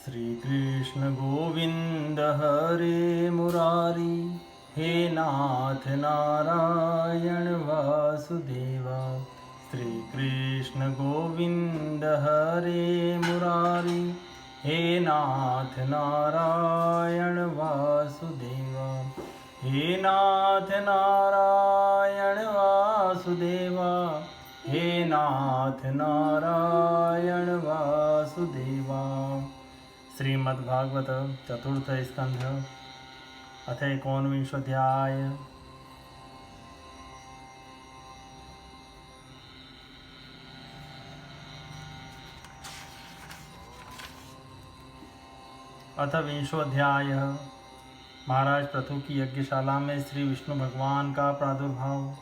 श्री कृष्ण गोविंद हरे मुरारी, हे नाथ नारायण वासुदेवा। श्री कृष्ण गोविंद हरे मुरारी, हे नाथ नारायण वासुदेवा। हे नाथ नारायण वासुदेवा, हे नाथ नारायण वासुदेवा। श्रीमद्भागवत चतुर्थ स्कंध अथ एकोनविंशोऽध्याय। अथ विंशोऽध्याय। महाराज पृथु की यज्ञशाला में श्री विष्णु भगवान का प्रादुर्भाव।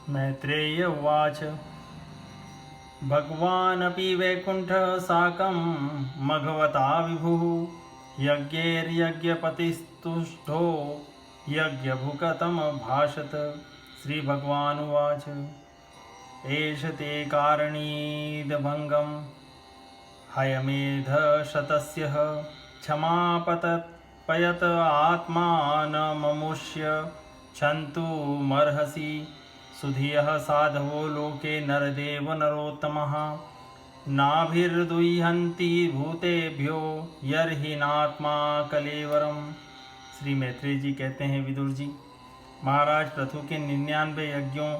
मैत्रेय उवाच। भगवानपि वैकुण्ठः साकं मघवता विभुः, यज्ञैर्यज्ञपतिस्तुष्टो यज्ञभुकतमभाषत। श्रीभगवानुवाच। एष ते कारणीदभङ्गं हयमेधशतस्य, क्षमापयत आत्मानममुष्य क्षन्तुमर्हसि। सुधियः साधवो लोके नरदेव नरोत्तमः, नाभिर्दुह्यन्ति भूतेभ्यो यर्हिनात्मा कलेवरम। श्री मैत्रेय जी कहते हैं, विदुर जी, महाराज पृथु के 99 यज्ञों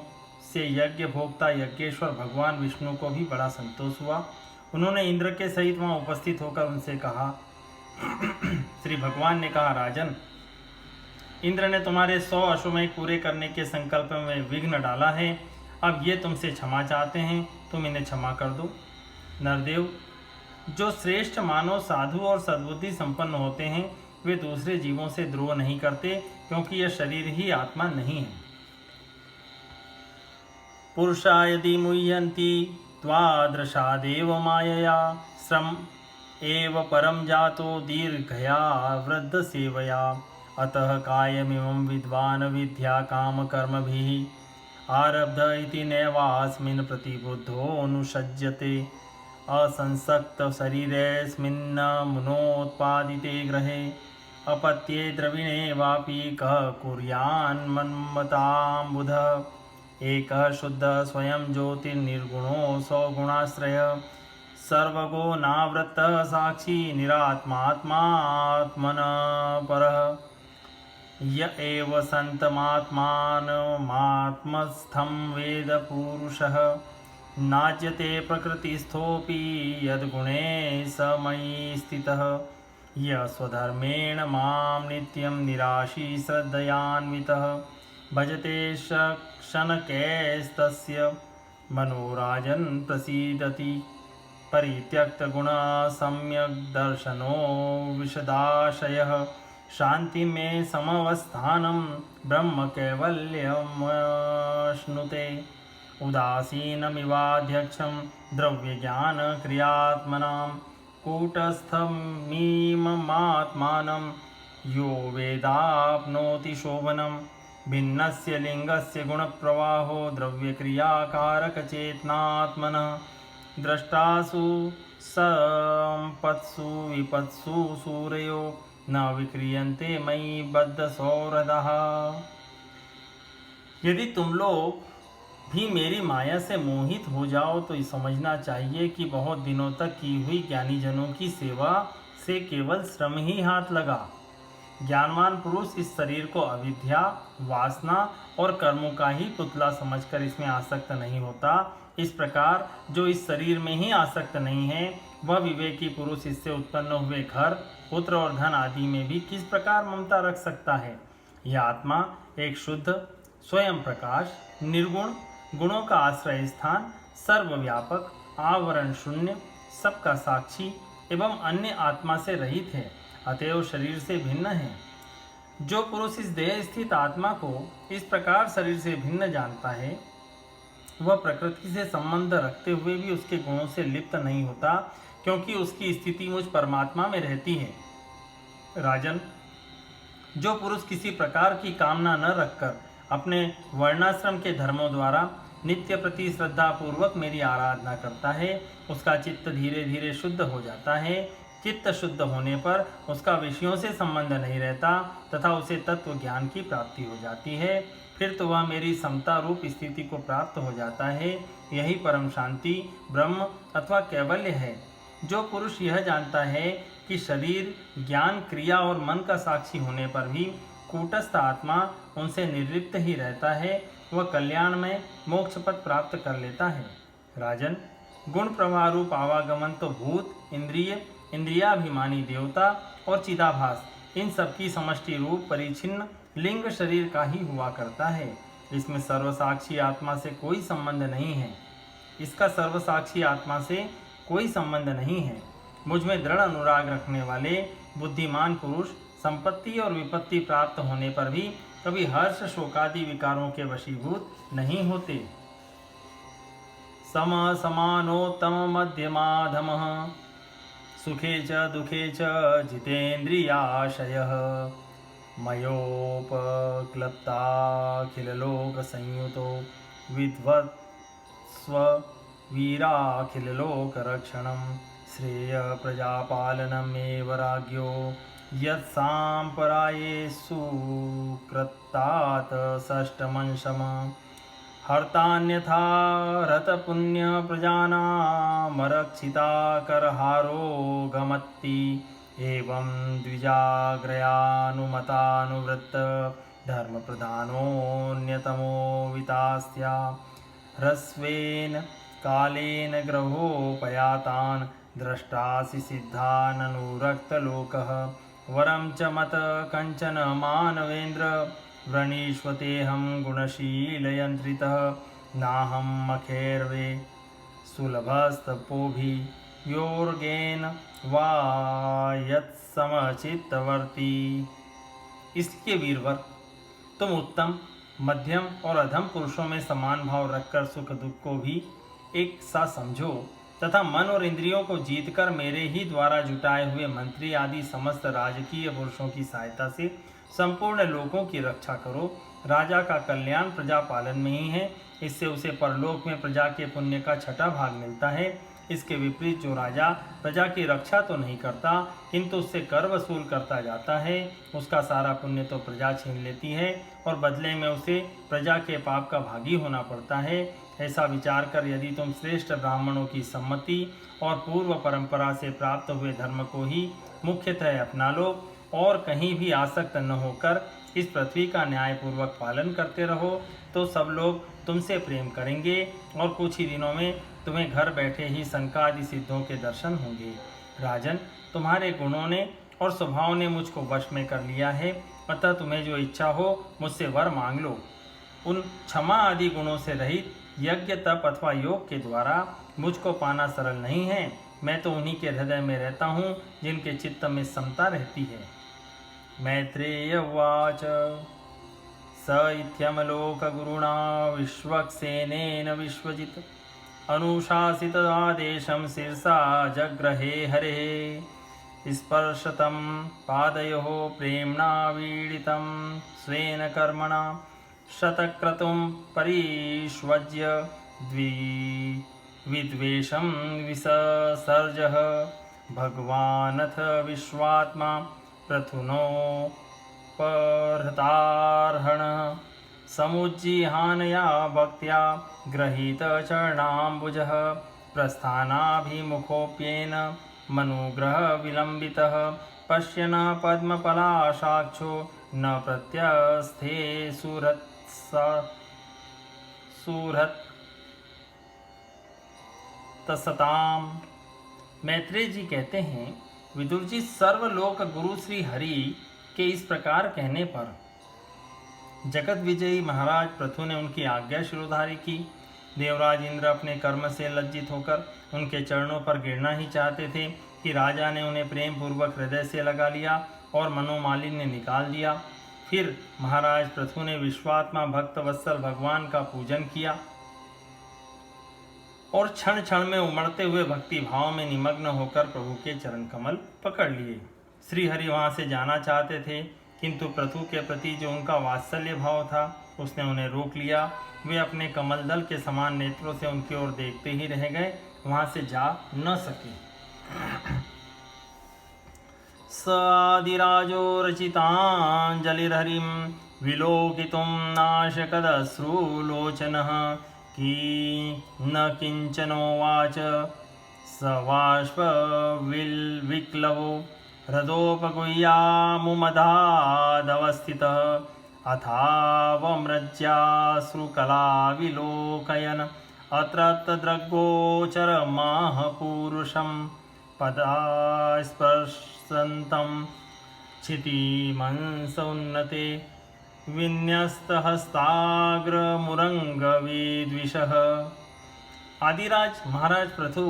से यज्ञ भोक्ता यज्ञेश्वर भगवान विष्णु को भी बड़ा संतोष हुआ। उन्होंने इंद्र के सहित वहां उपस्थित होकर उनसे कहा। श्री भगवान ने कहा, राजन, इंद्र ने तुम्हारे 100 अश्वमेध पूरे करने के संकल्प में विघ्न डाला है। अब ये तुमसे क्षमा चाहते हैं, तुम इन्हें क्षमा कर दो। नरदेव, जो श्रेष्ठ मानव साधु और सद्बुद्धि संपन्न होते हैं, वे दूसरे जीवों से द्रोह नहीं करते, क्योंकि यह शरीर ही आत्मा नहीं है। पुरुषा यदि मुह्यन्ति त्वादृशादेव मायया, श्रम एव परम जातो दीर्घया वृद्ध सेवया। अतः कायमिमं विद्वान् विद्या काम कर्मभिः आरब्ध इति नैवास्मिन् प्रतिबुद्धोऽनुसज्जते। असंसक्त शरीरेऽस्मिन् मुनोत्पादिते ग्रहे, अपत्ये द्रविणे वापि कः कुर्यान्मन्मताम्बुधः। एकः शुद्धः स्वयं ज्योतिर्निर्गुणो सगुणाश्रयः, सर्वगो नावृत्तः साक्षी निरात्मात्मात्मनः परः। य एव सन्तमात्मानमात्मस्थं वेद पुरुषः, नाज्यते प्रकृतिस्थोऽपि यद्गुणे स मयि स्थितः। य स्वधर्मेण मां नित्यं निराशी श्रद्धयान्वितः, भजते शनकैस्तस्य मनोराजन् प्रसीदति। परित्यक्तगुणः सम्यग्दर्शनो विशदाशयः, शान्ति में समवस्थानं ब्रह्मकैवल्यमश्नुते। उदासीनमिवाध्यक्षं द्रव्यज्ञानक्रियात्मनां, कूटस्थमीममात्मानं यो वेदाप्नोति शोभनं। भिन्नस्य लिङ्गस्य गुणप्रवाहो द्रव्यक्रियाकारकचेतनात्मनः, द्रष्टासु संपत्सु विपत्सु सूरयो न विक्रियन्ते मयि बद्धसौहृदः। यदि तुम लोग भी मेरी माया से मोहित हो जाओ तो समझना चाहिए कि बहुत दिनों तक की हुई ज्ञानीजनों की सेवा से केवल श्रम ही हाथ लगा। ज्ञानवान पुरुष इस शरीर को अविद्या, वासना और कर्मों का ही पुतला समझकर इसमें आसक्त नहीं होता। इस प्रकार जो इस शरीर में ही आसक्त नहीं है, वह विवेकी पुरुष इससे उत्पन्न हुए घर, पुत्र और धन आदि में भी किस प्रकार ममता रख सकता है। यह आत्मा एक शुद्ध, स्वयं प्रकाश, निर्गुण, गुणों का आश्रय स्थान, सर्वव्यापक, आवरण शून्य, सबका साक्षी एवं अन्य आत्मा से रहित है, अतएव शरीर से भिन्न है। जो पुरुष इस देह स्थित आत्मा को इस प्रकार शरीर से भिन्न जानता है, वह प्रकृति से संबंध रखते हुए भी उसके गुणों से लिप्त नहीं होता, क्योंकि उसकी स्थिति मुझ परमात्मा में रहती है। राजन, जो पुरुष किसी प्रकार की कामना न रखकर अपने वर्णाश्रम के धर्मों द्वारा नित्य प्रति श्रद्धा पूर्वक मेरी आराधना करता है, उसका चित्त धीरे धीरे शुद्ध हो जाता है। चित्त शुद्ध होने पर उसका विषयों से संबंध नहीं रहता तथा उसे तत्व ज्ञान की प्राप्ति हो जाती है। फिर तो वह मेरी समता रूप स्थिति को प्राप्त हो जाता है। यही परम शांति, ब्रह्म अथवा कैवल्य है। जो पुरुष यह जानता है कि शरीर, ज्ञान, क्रिया और मन का साक्षी होने पर भी कूटस्थ आत्मा उनसे निर्लिप्त ही रहता है, वह कल्याण में मोक्ष पद प्राप्त कर लेता है। राजन, गुण प्रवाह रूप आवागमन तो भूत, इंद्रिय, इंद्रियाभिमानी देवता और चिदाभास, इन सबकी समष्टि रूप परिच्छिन्न लिंग शरीर का ही हुआ करता है। इसमें सर्वसाक्षी आत्मा से कोई संबंध नहीं है। इसका सर्वसाक्षी आत्मा से कोई संबंध नहीं है। मुझ में दृढ़ अनुराग रखने वाले बुद्धिमान पुरुष संपत्ति और विपत्ति प्राप्त होने पर भी कभी हर्ष, शोकादि विकारों के वशीभूत नहीं होते। सम समानोत्तम मध्यमाधमः सुखे च दुखे च जितेन्द्रियाशयः मयोपक्लप्ताखिललोकसंयुतो विद्वत्स्ववीराखिललोकरक्षणं श्रेयप्रजापालनमेव राज्ञो यत्साम्परायेषु कृत्तात् षष्ठमंशम हर्तान्यथा रतपुण्यप्रजानामरक्षिता करहारो गमत्ति एवं द्विजाग्रयानुमतानुवृत्त धर्मप्रधानोऽन्यतमो वितास्या ह्रस्वेन कालेन ग्रहोपयातान् द्रष्टासि सिद्धाननुरक्तलोकः वरं च मत कंचन मानवेन्द्र व्रणीष्वतेऽहं गुणशीलयन्त्रितः नाहं अखेर्वे सुलभस्तपोभियोर्गेन वा यत्समचित्तवर्ती। इसलिए वीरवर, तुम उत्तम, मध्यम और अधम पुरुषों में समान भाव रखकर सुख दुख को भी एक सा समझो तथा मन और इंद्रियों को जीतकर मेरे ही द्वारा जुटाए हुए मंत्री आदि समस्त राजकीय पुरुषों की सहायता से संपूर्ण लोकों की रक्षा करो। राजा का कल्याण प्रजा पालन में ही है, इससे उसे परलोक में प्रजा के पुण्य का छठा भाग मिलता है। इसके विपरीत जो राजा प्रजा की रक्षा तो नहीं करता किंतु उससे कर वसूल करता जाता है, उसका सारा पुण्य तो प्रजा छीन लेती है और बदले में उसे प्रजा के पाप का भागी होना पड़ता है। ऐसा विचार कर यदि तुम श्रेष्ठ ब्राह्मणों की सम्मति और पूर्व परंपरा से प्राप्त हुए धर्म को ही मुख्यतः अपना लो और कहीं भी आसक्त न होकर इस पृथ्वी का न्यायपूर्वक पालन करते रहो तो सब लोग तुमसे प्रेम करेंगे और कुछ ही दिनों में तुम्हें घर बैठे ही संकादि सिद्धों के दर्शन होंगे। राजन, तुम्हारे गुणों ने और स्वभाव ने मुझको वश में कर लिया है, अतः तुम्हें जो इच्छा हो मुझसे वर मांग लो। उन क्षमा आदि गुणों से रहित यज्ञ, तप अथवा योग के द्वारा मुझको पाना सरल नहीं है। मैं तो उन्हीं के हृदय में रहता हूँ जिनके चित्त में समता रहती है। मैत्रेय उवाच स इत्थमलोकगुरुणा विश्वक्सेनेन विश्वजित् अनुशासित आदेशं शिरसा जग्रहे हरेः स्पर्शतं पादयोः प्रेम्णा वीडितं स्वेन कर्मणा शतक्रतुं परिष्वज्य विद्वेषं विससर्जः भगवानथ विश्वात्मा प्रथुनोपहृतार्हण समुज्जिहानया भक्त्या गृहीत चरणाम्बुजः प्रस्थानाभिमुखोऽप्येन मनुग्रह विलम्बितः पश्यन् पद्मपलाशाक्षो न प्रत्यस्थे सुहृत्सताम्। मैत्रेय जी कहते हैं, विदुर जी, सर्वलोक गुरु श्री हरि के इस प्रकार कहने पर जगत विजयी महाराज पृथु ने उनकी आज्ञा शिरोधारी की। देवराज इंद्र अपने कर्म से लज्जित होकर उनके चरणों पर गिरना ही चाहते थे कि राजा ने उन्हें प्रेम पूर्वक हृदय से लगा लिया और मनोमालिन्य निकाल दिया। फिर महाराज पृथु ने विश्वात्मा भक्त वत्सल भगवान का पूजन किया और क्षण क्षण में उमड़ते हुए भक्ति भाव में निमग्न होकर प्रभु के चरण कमल पकड़ लिए। श्री हरि वहां से जाना चाहते थे किंतु पृथु के प्रति जो उनका वात्सल्य भाव था उसने उन्हें रोक लिया। वे अपने कमलदल के समान नेत्रों से उनकी ओर देखते ही रह गए, वहां से जा न सके। सादिराजो रचिताञ्जलिर्हरिं विलोकितुं नाशकदश्रुलोचनः की न किञ्चनोवाच स बाष्पविक्लवो हृदोपगुह्यामुमधादवस्थितः अथावमृज्याश्रुकलाविलोकयन् अत्रत्यद्रग्गोचरमाहपूरुषं पदास्पर्शन्तं क्षितिमंसोन्नते विन्यस्तहस्ताग्रमुरंगविद्विषः। आदिराज महाराज पृथु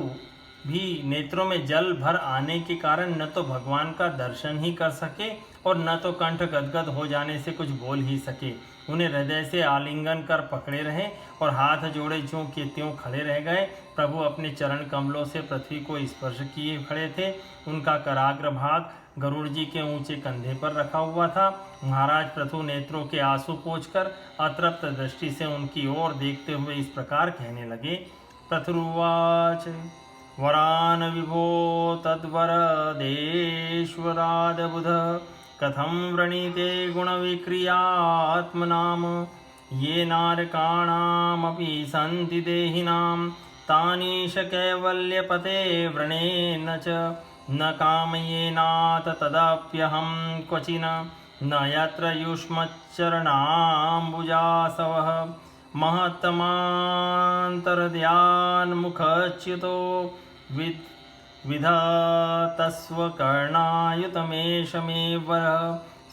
भी नेत्रों में जल भर आने के कारण न तो भगवान का दर्शन ही कर सके और न तो कंठ गदगद हो जाने से कुछ बोल ही सके। उन्हें हृदय से आलिंगन कर पकड़े रहे और हाथ जोड़े ज्यों के त्यों खड़े रह गए। प्रभु अपने चरण कमलों से पृथ्वी को स्पर्श किए खड़े थे। उनका कराग्र भाग गरुड़ जी के ऊंचे कंधे पर रखा हुआ था। महाराज पृथु नेत्रों के आंसू पोंछकर अतृप्त दृष्टि से उनकी ओर देखते हुए इस प्रकार कहने लगे। पृथुर्वाच वरान विभो तद्वरदेश्वरादबुध कथं वृणीते गुणविक्रियात्मनाम ये नारकाणामपि सन्ति देहिनां तानीश कैवल्यपते व्रणेन च न कामयेनाथ तदप्यहं क्वचिन न यत्र युष्मच्चरणाम्बुजासवः महत्तमान्तर्ध्यान्मुखच्युतो विधतस्वकर्णायुतमेष मे वरः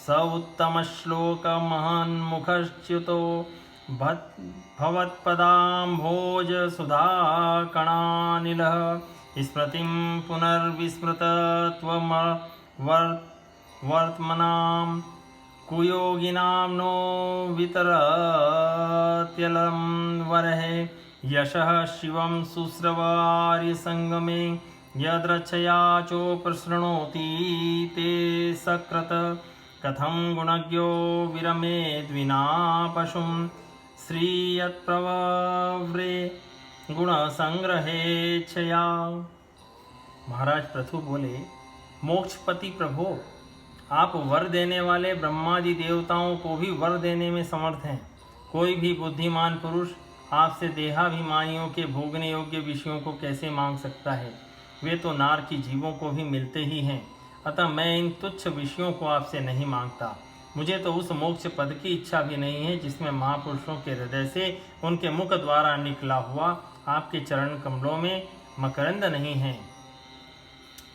स उत्तमश्लोकमहन्मुखच्युतो भवत्पदाम्भोजसुधाकणानिलः स्मृतिं पुनर्विस्मृतत्वमवर्त्मनां कुयोगिनां नो वितरत्यलं वरहे यशः शिवं शुश्रवार्यसंगमे यद्रक्षया चोपशृणोति ते सकृत कथं गुणज्ञो विरमेद्विना पशुं श्रियत्प्रवव्रे गुणसंग्रहेच्छया। महाराज पृथु बोले, मोक्षपति प्रभो, आप वर देने वाले ब्रह्मादि देवताओं को भी वर देने में समर्थ हैं। कोई भी बुद्धिमान पुरुष आपसे देहाभिमानियों के भोगने योग्य विषयों को कैसे मांग सकता है। वे तो नार की जीवों को भी मिलते ही हैं। अतः मैं इन तुच्छ विषयों को आपसे नहीं मांगता। मुझे तो उस मोक्ष पद की इच्छा भी नहीं है जिसमें महापुरुषों के हृदय से उनके मुख द्वारा निकला हुआ आपके चरण कमलों में मकरंद नहीं है।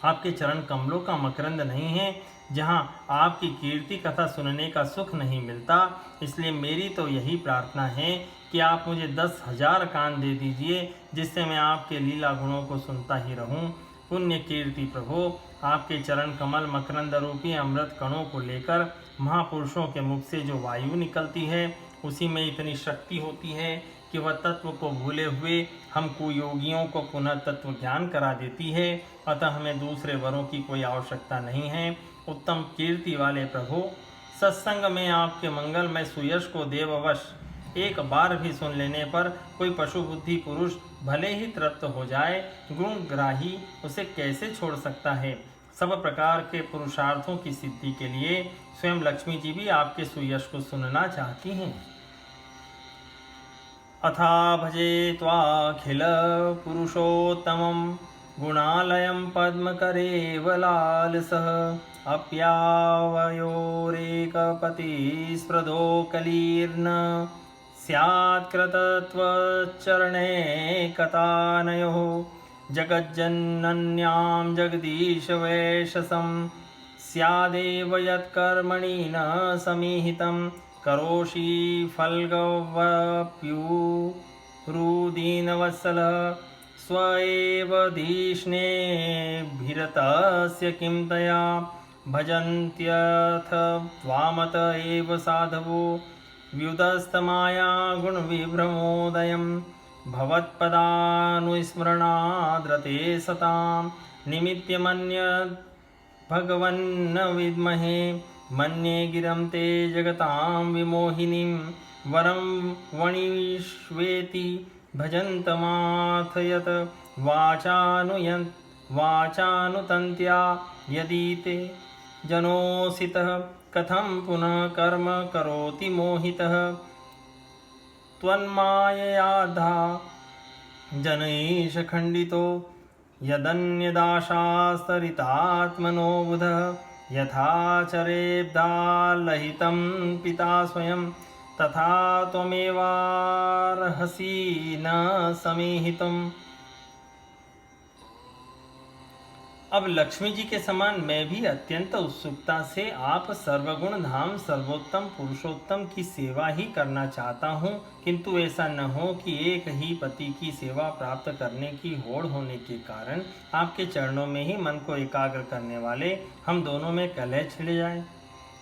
आपके चरण कमलों का मकरंद नहीं है, जहाँ आपकी कीर्ति कथा सुनने का सुख नहीं मिलता। इसलिए मेरी तो यही प्रार्थना है कि आप मुझे 10,000 कान दे दीजिए, जिससे मैं आपके लीला गुणों को सुनता ही रहूं। पुण्य कीर्ति प्रभु, आपके चरण कमल मकरंद रूपी अमृत कणों को लेकर महापुरुषों के मुख से जो वायु निकलती है, उसी में इतनी शक्ति होती है कि वह तत्व को भूले हुए हम कुयोगियों को पुनः तत्व ज्ञान करा देती है। अतः हमें दूसरे वरों की कोई आवश्यकता नहीं है। उत्तम कीर्ति वाले प्रभु, सत्संग में आपके मंगल में सुयश को देववश एक बार भी सुन लेने पर कोई पशु बुद्धि पुरुष भले ही तृप्त हो जाए, गुणग्राही उसे कैसे छोड़ सकता है। सब प्रकार के पुरुषार्थों की सिद्धि के लिए स्वयं लक्ष्मी जी भी आपके सुयश को सुनना चाहती हैं। अथा भजे त्वाखिल पुरुषोत्तमं गुणालयं पद्मकरेवलालसः अप्यावयोरेकपतिस्पृदो कलीर्न स्यात्कृतत्वचरणे कथानयोः जगज्जनन्यां जगदीशवैशसं स्यादेव यत्कर्मणि न समीहितं करोषि फल्गवप्युरुदीनवत्सलः स्व एव धीष्णेभिरतस्य किं तया भजन्त्यथ त्वामत एव साधवो व्युदस्तमाया गुणविभ्रमोदयं भवत्पदानुस्मरणाद्रते सतां निमित्तमन्यद् भगवन्न विद्महे मन्ये गिरं ते जगतां विमोहिनीं वरं वणिष्वेति भजन्तमाथ यत् वाचानुतन्त्या यदि ते जनोसितः कथं पुनः कर्म करोति मोहितः त्वन्माययाधा जनैष खण्डितो यदन्यदाशास्तरितात्मनो बुधः यथा चरेब्दालहितं पिता स्वयं तथा त्वमेवार्हसि न समेहितुम्। अब लक्ष्मी जी के समान मैं भी अत्यंत उत्सुकता से आप सर्वगुण धाम सर्वोत्तम पुरुषोत्तम की सेवा ही करना चाहता हूँ, किंतु ऐसा न हो कि एक ही पति की सेवा प्राप्त करने की होड़ होने के कारण आपके चरणों में ही मन को एकाग्र करने वाले हम दोनों में कलह छिड़ जाए।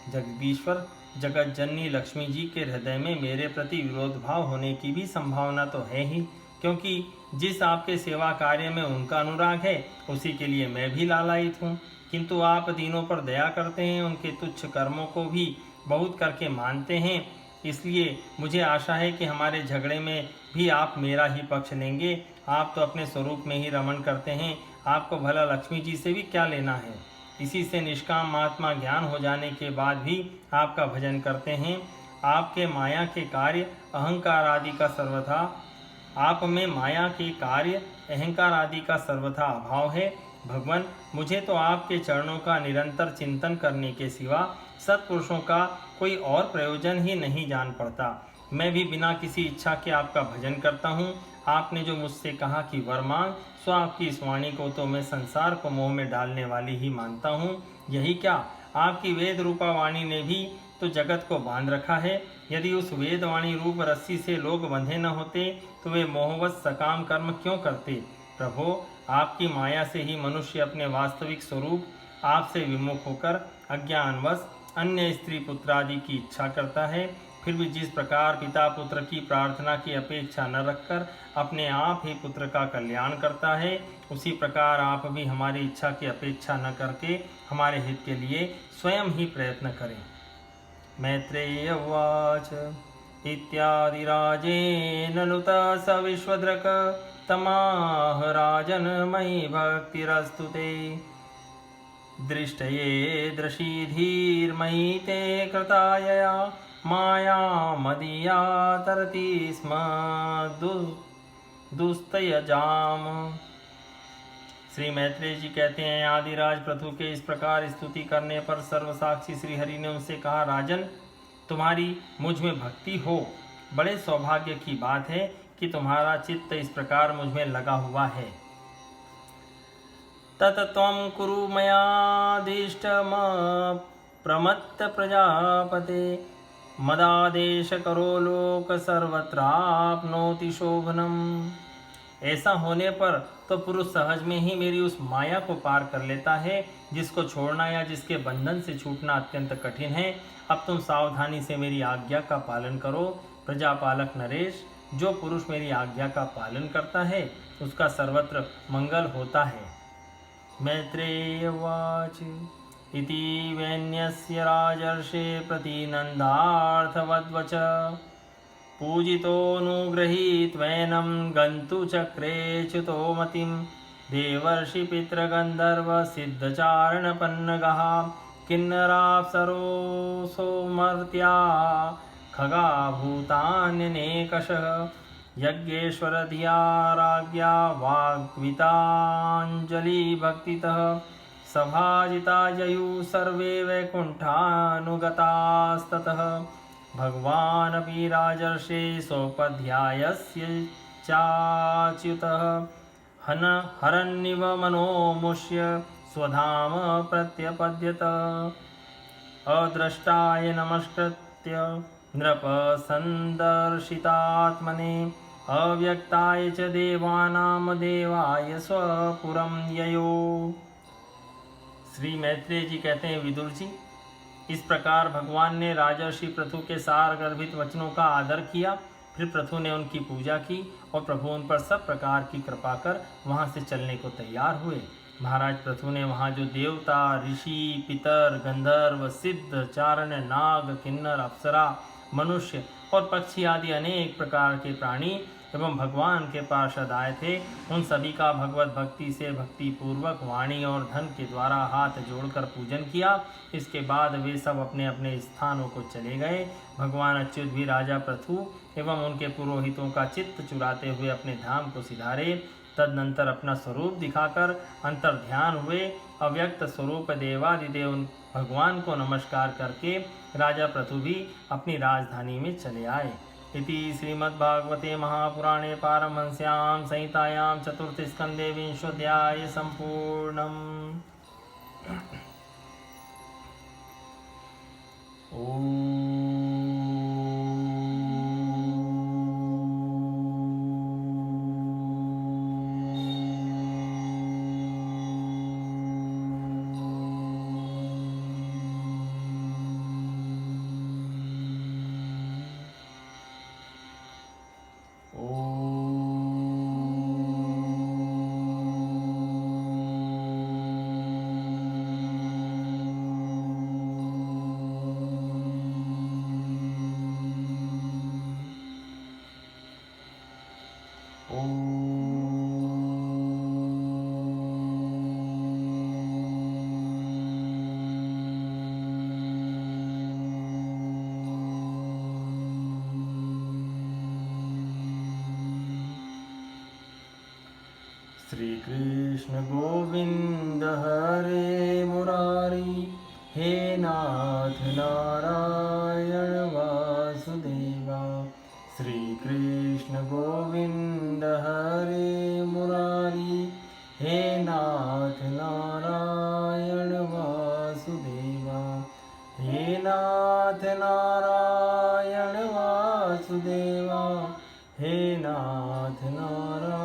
जगदीश्वर जगत जननी लक्ष्मी जी के हृदय में मेरे प्रति विरोध भाव होने की भी संभावना तो है ही, क्योंकि जिस आपके सेवा कार्य में उनका अनुराग है उसी के लिए मैं भी लालायित हूँ, किंतु आप दीनों पर दया करते हैं, उनके तुच्छ कर्मों को भी बहुत करके मानते हैं। इसलिए मुझे आशा है कि हमारे झगड़े में भी आप मेरा ही पक्ष लेंगे। आप तो अपने स्वरूप में ही रमण करते हैं, आपको भला लक्ष्मी जी से भी क्या लेना है। इसी से निष्काम महात्मा ज्ञान हो जाने के बाद भी आपका भजन करते हैं। आपके माया के कार्य अहंकार आदि का सर्वथा आप में माया के कार्य अहंकार आदि का सर्वथा अभाव है। भगवान, मुझे तो आपके चरणों का निरंतर चिंतन करने के सिवा सत्पुरुषों का कोई और प्रयोजन ही नहीं जान पड़ता। मैं भी बिना किसी इच्छा के आपका भजन करता हूँ। आपने जो मुझसे कहा कि वर मांग, सो आपकी इस वाणी को तो मैं संसार को मोह में डालने वाली ही मानता हूँ। यही क्या, आपकी वेद रूपा वाणी ने भी तो जगत को बांध रखा है। यदि उस वेदवाणी रूप रस्सी से लोग बंधे न होते तो वे मोहवश सकाम कर्म क्यों करते। प्रभो, आपकी माया से ही मनुष्य अपने वास्तविक स्वरूप आपसे विमुख होकर अज्ञानवश अन्य स्त्री पुत्र आदि की इच्छा करता है। फिर भी जिस प्रकार पिता पुत्र की प्रार्थना की अपेक्षा न रखकर अपने आप ही पुत्र का कल्याण करता है, उसी प्रकार आप भी हमारी इच्छा की अपेक्षा न करके हमारे हित के लिए स्वयं ही प्रयत्न करें। मैत्रेय उवाच इत्यादिराजेन नुत स विश्वद्रक तमाह राजन् मयि भक्तिरस्तु ते दृष्टये दृशीधीर्मयि ते कृतायया माया मदीया तरति स्म दुस्तयजाम। श्री मैत्रेय जी कहते हैं, आदिराज पृथु के इस प्रकार स्तुति करने पर सर्वसाक्षी श्री हरि ने उनसे कहा, राजन, तुम्हारी मुझ में भक्ति हो। बड़े सौभाग्य की बात है कि तुम्हारा चित्त इस प्रकार मुझ में लगा हुआ है। तत्त्वं कुरु मयादिष्टम प्रमत्त प्रजापते मदादेश करो लोक सर्वत्राप्नोति शोभनम। ऐसा होने पर तो पुरुष सहज में ही मेरी उस माया को पार कर लेता है, जिसको छोड़ना या जिसके बंधन से छूटना अत्यंत कठिन है। अब तुम सावधानी से मेरी आज्ञा का पालन करो। प्रजापालक नरेश, जो पुरुष मेरी आज्ञा का पालन करता है उसका सर्वत्र मंगल होता है। मैत्रेय उवाच इति वैन्यस्य राजर्षे प्रतिनन्दार्थवद्वच पूजितोऽनुगृहीत्वैनं गन्तुचक्रे च्युतो मतिं देवर्षि पितृगन्धर्व सिद्धचारणपन्नगः किन्नराप्सरोऽसोमर्त्या खगा भूतान्यनेकशः यज्ञेश्वरधिया राज्ञा वाग्विताञ्जलिभक्तितः सभाजिता ययुः सर्वे वैकुण्ठानुगतास्ततः भगवानपि राजर्षे सोपध्यायस्य चाच्युतः हरन्निव मनोमुष्य स्वधाम प्रत्यपद्यत अद्रष्टाय नमस्कृत्य नृपसन्दर्शितात्मने अव्यक्ताय च देवानां देवाय स्वपुरं ययो। श्री मैत्रेय जी कहते हैं, विदुर जी, इस प्रकार भगवान ने राजर्षि पृथु के सार गर्भित वचनों का आदर किया। फिर पृथु ने उनकी पूजा की और प्रभु उन पर सब प्रकार की कृपा कर वहां से चलने को तैयार हुए। महाराज पृथु ने वहाँ जो देवता, ऋषि, पितर, गंधर्व, सिद्ध, चारण, नाग, किन्नर, अप्सरा, मनुष्य और पक्षी आदि अनेक प्रकार के प्राणी एवं भगवान के पार्षद आए थे, उन सभी का भगवत भक्ति से भक्ति पूर्वक वाणी और धन के द्वारा हाथ जोड़कर पूजन किया। इसके बाद वे सब अपने अपने स्थानों को चले गए। भगवान अच्युत भी राजा पृथु एवं उनके पुरोहितों का चित्त चुराते हुए अपने धाम को सिधारे। तदनंतर अपना स्वरूप दिखाकर अंतर ध्यान हुए। अव्यक्त स्वरूप देवादिदेव भगवान को नमस्कार करके राजा पृथु भी अपनी राजधानी में चले आए। इति श्रीमद्भागवते महापुराणे पारमहंस्यां संहितायां चतुर्थ स्कंदे विंशोऽध्याय सम्पूर्णम्। श्री कृष्ण गोविंद हरे मुरारी, हे नाथ नारायण वासुदेवा। श्री कृष्ण गोविंद हरे मुरारी, हे नाथ नारायण वासुदेवा। हे नाथ नारायण वासुदेवा, हे नाथ नारायण